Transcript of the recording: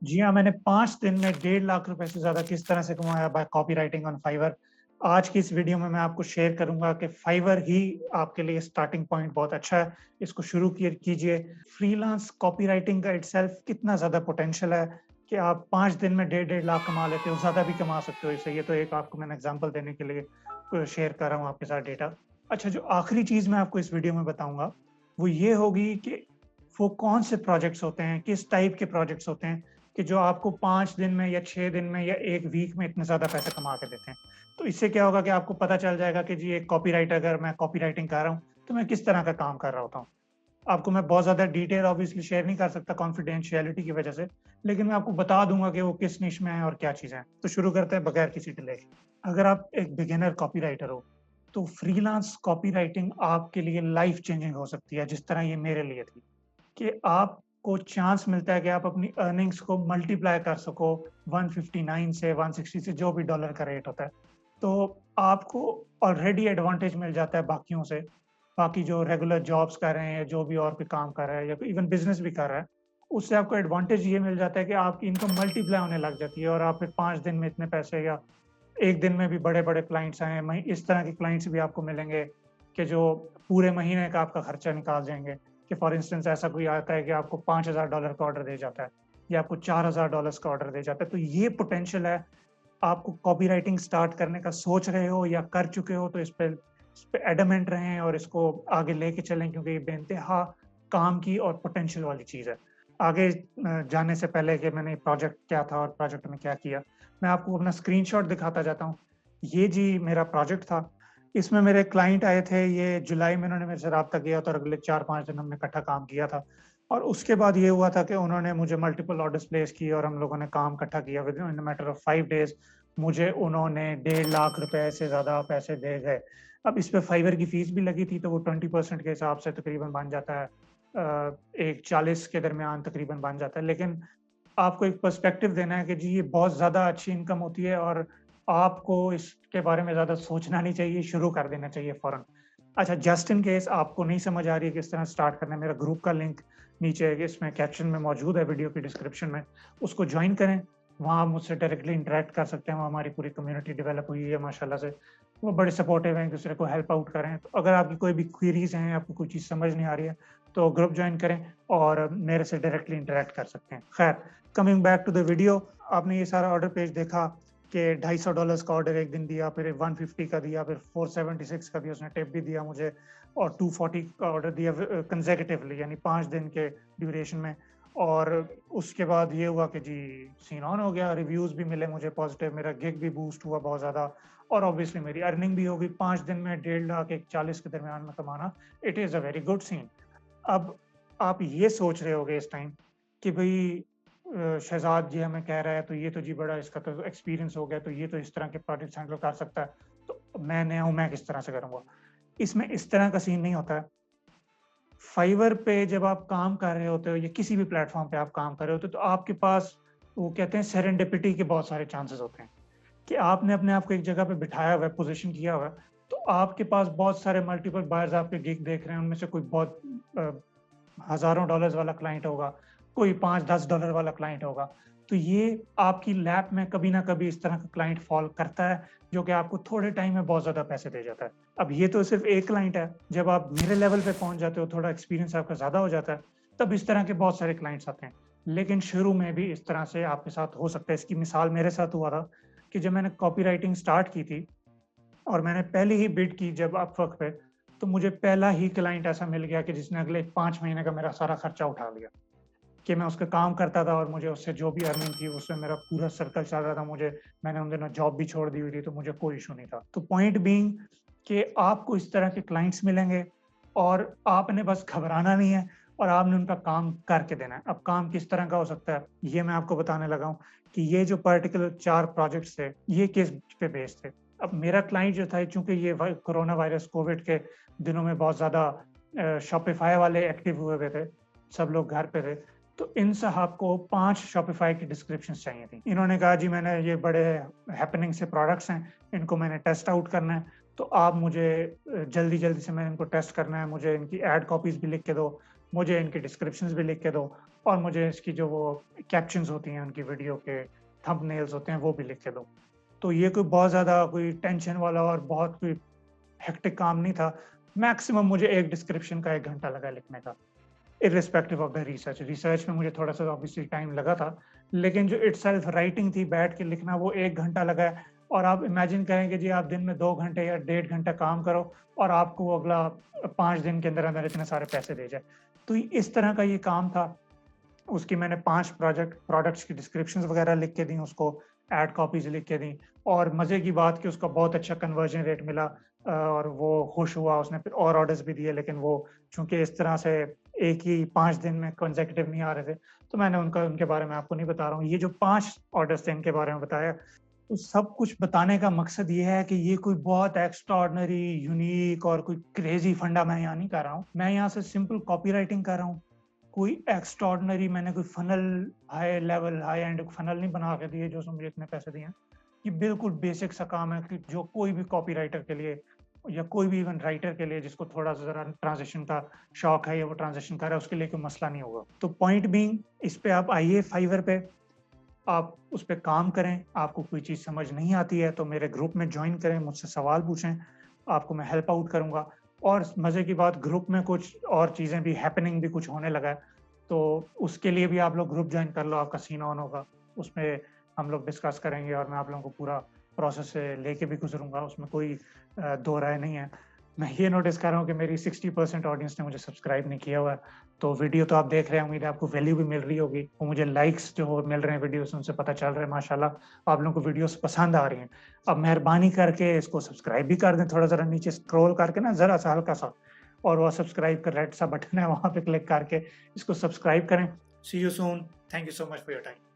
जी हाँ, मैंने 5 दिन में 1.5 लाख रुपए से ज़्यादा किस तरह से कमाया बाय कॉपीराइटिंग ऑन फाइवर। आज की इस वीडियो में मैं आपको शेयर करूँगा कि फाइवर ही आपके लिए स्टार्टिंग पॉइंट बहुत अच्छा है, इसको शुरू किए कीजिए। फ्रीलांस कॉपीराइटिंग का इटसेल्फ कितना ज़्यादा पोटेंशियल है कि आप 5 दिन में डेढ़ लाख कमा लेते हो, ज़्यादा भी कमा सकते हो इससे। ये तो एक आपको मैंने एग्ज़ाम्पल देने के लिए शेयर कर रहा हूँ आपके साथ डेटा। अच्छा, जो आखिरी चीज़ मैं आपको इस वीडियो में बताऊँगा, वो ये होगी कि वो कौन से प्रोजेक्ट्स होते हैं, किस टाइप के प्रोजेक्ट्स होते हैं कि जो आपको 5 दिन में या 6 दिन में या 1 वीक में इतने ज़्यादा पैसे कमा के देते हैं। तो इससे क्या होगा कि आपको पता चल जाएगा कि जी एक कॉपीराइटर अगर मैं कॉपीराइटिंग कर रहा हूँ, तो मैं किस तरह का काम कर रहा होता हूँ। आपको मैं बहुत ज़्यादा डिटेल ऑब्वियसली शेयर नहीं कर सकता कॉन्फिडेंशियलिटी की वजह से, लेकिन मैं आपको बता दूँगा कि वो किस निश में है और क्या चीज़ें हैं। तो शुरू करते हैं बगैर किसी डिले के। अगर आप एक बिगिनर कॉपीराइटर हो, तो फ्रीलांस कॉपीराइटिंग आपके लिए लाइफ चेंजिंग हो सकती है, जिस तरह ये मेरे लिए थी। कि आपको चांस मिलता है कि आप अपनी अर्निंग्स को मल्टीप्लाई कर सको 159 से 160 से जो भी डॉलर का रेट होता है। तो आपको ऑलरेडी एडवांटेज मिल जाता है बाकियों से। बाकी जो रेगुलर जॉब्स कर रहे हैं या जो भी और कोई काम कर रहा है या कोई इवन बिज़नेस भी कर रहा है, उससे आपको एडवांटेज ये मिल जाता है कि आपकी इनकम मल्टीप्लाई होने लग जाती है और आप फिर 5 दिन में इतने पैसे या 1 दिन में भी बड़े-बड़े क्लाइंट्स आए हैं, मही इस तरह के क्लाइंट्स भी आपको मिलेंगे कि जो पूरे महीने का आपका खर्चा निकाल जाएँगे। कि फॉर इंस्टेंस ऐसा कोई आता है कि आपको $5000 का ऑर्डर दे जाता है या आपको $4000 का ऑर्डर दे जाता है। तो ये पोटेंशियल है, आपको कॉपीराइटिंग स्टार्ट करने का सोच रहे हो या कर चुके हो तो इस पे एडमेंट रहें और इसको आगे लेके चलें क्योंकि ये बेइंतहा काम की और पोटेंशियल वाली चीज़ है। आगे जाने से पहले कि मैंने प्रोजेक्ट क्या था और प्रोजेक्ट में क्या किया, मैं आपको अपना स्क्रीनशॉट दिखाता जाता हूँ। ये जी मेरा प्रोजेक्ट था। इसमें मेरे क्लाइंट आए थे, ये जुलाई में उन्होंने मेरे से राब्ता किया था और अगले 4-5 दिन हमने इकट्ठा काम किया था। और उसके बाद ये हुआ था कि उन्होंने मुझे मल्टीपल ऑर्डर्स प्लेस किए और हम लोगों ने काम इकट्ठा किया with in a matter of 5 days मुझे उन्होंने 1.5 लाख रुपए से ज़्यादा पैसे दे गए। अब इस पे फाइवर की फ़ीस भी लगी थी तो वो 20% के हिसाब से तकरीबन बन जाता है एक 40 के दरमियान तकरीबन बन जाता है। लेकिन आपको एक पर्सपेक्टिव देना है कि जी ये बहुत ज़्यादा अच्छी इनकम होती है और आपको इसके बारे में ज़्यादा सोचना नहीं चाहिए, शुरू कर देना चाहिए फ़ौरन। अच्छा, जस्ट इन केस आपको नहीं समझ आ रही है किस तरह स्टार्ट करना है, मेरा ग्रुप का लिंक नीचे इसमें कैप्शन में मौजूद है वीडियो की डिस्क्रिप्शन में, उसको जॉइन करें। वहाँ आप मुझसे डायरेक्टली इंटरैक्ट कर सकते हैं, वहाँ हमारी पूरी कम्युनिटी डेवलप हुई है माशाल्लाह से। वो बड़े सपोर्टिव हैं, एक-दूसरे को हेल्प आउट कर रहे हैं। तो अगर आपकी कोई भी क्वेरीज़ हैं, आपको कोई चीज़ समझ नहीं आ रही है, तो ग्रुप जॉइन करें और मेरे से डायरेक्टली इंटरैक्ट कर सकते हैं। खैर, coming back to the video, आपने ये सारा ऑर्डर पेज देखा कि $250 का ऑर्डर एक दिन दिया, फिर 150 का दिया, फिर 476 का भी उसने टिप भी दिया मुझे और 240 का ऑर्डर दिया कंसेक्युटिवली यानी 5 दिन के ड्यूरेशन में। और उसके बाद ये हुआ कि जी सीन ऑन हो गया, रिव्यूज़ भी मिले मुझे पॉज़िटिव, मेरा गिग भी बूस्ट हुआ बहुत ज़्यादा और ऑब्वियसली मेरी अर्निंग भी हो गई। 5 दिन में 1.5 लाख 140 के दरमियान में कमाना, it is a very good scene. अब आप ये सोच रहे होंगे इस टाइम कि भई शहज़ाद जी हमें कह रहा है तो ये तो जी बड़ा इसका तो एक्सपीरियंस हो गया, तो ये तो इस तरह के प्रोजेक्ट्स हैंडल कर सकता है। तो मैं नया हूँ, मैं किस तरह से करूँगा? इसमें इस तरह का सीन नहीं होता है। फाइवर पे जब आप काम कर रहे होते हो या किसी भी प्लेटफ़ॉर्म पे आप काम कर रहे होते हो, तो आपके पास वो कहते हैं सेरेंडिपिटी के बहुत सारे चांसेस होते हैं कि आपने अपने आप को एक जगह पे बिठाया हुआ है, पोज़ीशन किया हुआ है, तो आपके पास बहुत सारे मल्टीपल बायर्स आपके गिग देख रहे हैं, उनमें से कोई बहुत अ, हज़ारों डॉलर्स वाला क्लाइंट होगा, कोई 5-10 डॉलर वाला क्लाइंट होगा। तो ये आपकी लैप में कभी न कभी इस तरह का क्लाइंट फ़ॉल करता है, जो कि आपको थोड़े टाइम में बहुत ज़्यादा पैसे दे जाता है। अब ये तो सिर्फ़ एक क्लाइंट है, जब आप मेरे लेवल पे पहुँच जाते हो, थोड़ा एक्सपीरियंस आपका ज़्यादा हो जाता है, तब इस तरह के बहुत सारे क्लाइंट्स आते हैं। लेकिन शुरू में भी इस तरह से आपके साथ हो सकता है, इसकी मिसाल मेरे साथ हुआ था कि जब मैंने कॉपीराइटिंग स्टार्ट की थी और मैंने पहली ही बिड की जब अपवर्क पे, तो मुझे पहला ही क्लाइंट ऐसा मिल गया कि जिसने अगले 5 महीने का मेरा सारा खर्चा उठा लिया। कि मैं उसका काम करता था और मुझे उससे जो भी अर्निंग थी, उससे मेरा पूरा सर्कल चल रहा था। मैंने उन दिनों जॉब भी छोड़ दी हुई थी, तो मुझे कोई इश्यू नहीं था। तो पॉइंट बीइंग कि आपको इस तरह के क्लाइंट्स मिलेंगे और आपने बस घबराना नहीं है और आपने उनका काम करके देना है। अब काम किस तरह का हो सकता है, ये मैं आपको बताने लगा हूँ कि ये जो पर्टिकुलर 4 प्रोजेक्ट्स थे, ये किस पे बेस्ड थे। अब मेरा क्लाइंट जो था चूँकि ये कोरोना वायरस कोविड के दिनों में बहुत ज़्यादा शॉपिफ़ाई वाले एक्टिव हुए हुए थे, सब लोग घर पे थे। तो इन साहब को 5 शॉपिफ़ाई की डिस्क्रिप्शंस चाहिए थी। इन्होंने कहा जी मैंने ये बड़े हैपनिंग से प्रोडक्ट्स हैं, इनको मैंने टेस्ट आउट करना है, तो आप मुझे जल्दी-जल्दी से मैंने इनको टेस्ट करना है, मुझे इनकी एड कॉपीज़ भी लिख के दो, मुझे इनकी डिस्क्रिप्शंस भी लिख के दो और मुझे इसकी जो वो कैप्शंस होती हैं उनकी वीडियो के थंबनेल्स होते हैं वो भी लिख के दो। तो ये कोई बहुत ज़्यादा कोई टेंशन वाला और बहुत कोई हेक्टिक काम नहीं था। मैक्सिमम मुझे एक डिस्क्रिप्शन का 1 घंटा लगा लिखने का, irrespective of the research. Research में मुझे थोड़ा-सा ऑब्वियसली टाइम लगा था, लेकिन जो इटसेल्फ राइटिंग थी, बैठ के लिखना, वो 1 घंटा लगा है। और आप इमेजिन करें कि जी आप दिन में 2 घंटे या डेढ़ घंटा काम करो और आपको वो अगला 5 दिन के अंदर-अंदर इतने सारे पैसे दे जाए। तो इस तरह का ये काम था। उसकी मैंने 5 प्रोडक्ट्स की डिस्क्रिप्शंस वगैरह लिख के दी उसको, एड कॉपीज़ लिख के दी और मज़े की बात कि उसका बहुत अच्छा कन्वर्जन रेट मिला और वो खुश हुआ, उसने फिर और ऑर्डर्स भी दिए, लेकिन वो चूँकि इस तरह से एक ही 5 दिन में कंसेक्युटिव नहीं आ रहे थे, तो मैंने उनके बारे में आपको नहीं बता रहा हूँ। ये जो 5 ऑर्डर्स थे इनके बारे में बताया, तो सब कुछ बताने का मकसद ये है कि ये कोई बहुत एक्स्ट्राऑर्डिनरी, यूनिक और कोई क्रेज़ी फंडा मैं यहाँ नहीं कर रहा हूँ। मैं यहाँ से सिंपल कॉपीराइटिंग कर रहा हूँ। कोई एक्स्ट्राऑर्डिनरी मैंने कोई funnel high level, high and funnel नहीं बना के दिए जो उसने मुझे इतने पैसे दिए हैं। ये बिल्कुल बेसिक सा काम है कि जो कोई भी कॉपीराइटर के लिए या कोई भी इवन राइटर के लिए जिसको थोड़ा-सा ज़रा ट्रांज़िशन का शौक है या वो ट्रांज़िशन कर रहा है, उसके लिए कोई मसला नहीं होगा। तो पॉइंट बीइंग, इस पे आप आइए फाइवर पे, आप उस पे काम करें। आपको कोई चीज़ समझ नहीं आती है तो मेरे ग्रुप में जॉइन करें, मुझसे सवाल पूछें, आपको मैं हेल्प आउट करूँगा। और मज़े की बात, ग्रुप में कुछ और चीज़ें भी हैपनिंग भी कुछ होने लगा है, तो उसके लिए भी आप लोग ग्रुप जॉइन कर लो, आपका सीन ऑन होगा। उसमें हम लोग डिस्कस करेंगे और मैं आप लोगों को पूरा प्रोसेस से लेके भी गुज़रूँगा, उसमें कोई दो राय नहीं है। मैं ये नोटिस कर रहा हूँ कि मेरी 60% ऑडियंस ने मुझे सब्सक्राइब नहीं किया हुआ है। तो वीडियो तो आप देख रहे हैं, उम्मीद है आपको वैल्यू भी मिल रही होगी। और मुझे लाइक्स जो मिल रहे हैं वीडियो से, उनसे पता चल रहा है माशाल्लाह आप लोगों को वीडियोस पसंद आ रही हैं। अब मेहरबानी करके इसको सब्सक्राइब भी कर दें, थोड़ा ज़रा नीचे स्क्रॉल करके ना ज़रा-सा हल्का-सा, और वो सब्सक्राइब का रेड सा बटन है वहाँ पे क्लिक करके इसको सब्सक्राइब करें। See you soon. Thank you so much for your time.